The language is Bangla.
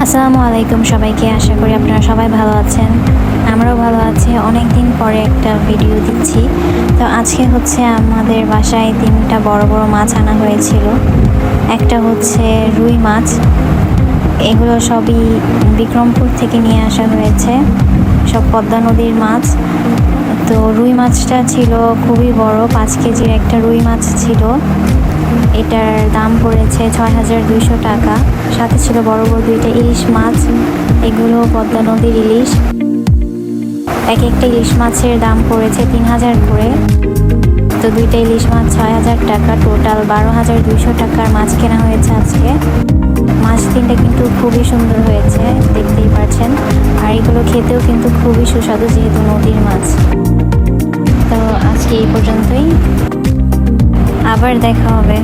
আসসালামু আলাইকুম সবাইকে। আশা করি আপনারা সবাই ভালো আছেন। আমরাও ভালো আছি। অনেক দিন পরে একটা ভিডিও দিচ্ছি। তো আজকে হচ্ছে আমাদের বাসায় 3টা বড় বড় মাছ আনা হয়েছিল। একটা হচ্ছে রুই মাছ, এগুলো সবই বিক্রমপুর থেকে নিয়ে আসা হয়েছে, সব পদ্মা নদীর মাছ। তো রুই মাছটা ছিল খুবই বড়, 5 কেজির একটা রুই মাছ ছিল। এটার দাম পড়েছে ৬,২০০ টাকা। সাথে ছিল বড় বড় 2টা ইলিশ মাছ, এগুলো পদ্মা নদীর ইলিশ। এক একটা ইলিশ মাছের দাম পড়েছে 3,000 করে। তো 2টা ইলিশ মাছ 6,000 টাকা, টোটাল 12,200 টাকার মাছ কেনা হয়েছে আজকে। মাছ 3টা কিন্তু খুবই সুন্দর হয়েছে, দেখতেই পাচ্ছেন। আর এগুলো খেতেও কিন্তু খুবই সুস্বাদু, যেহেতু নদীর মাছ। তো আজকে এই পর্যন্তই, আবার দেখা হবে।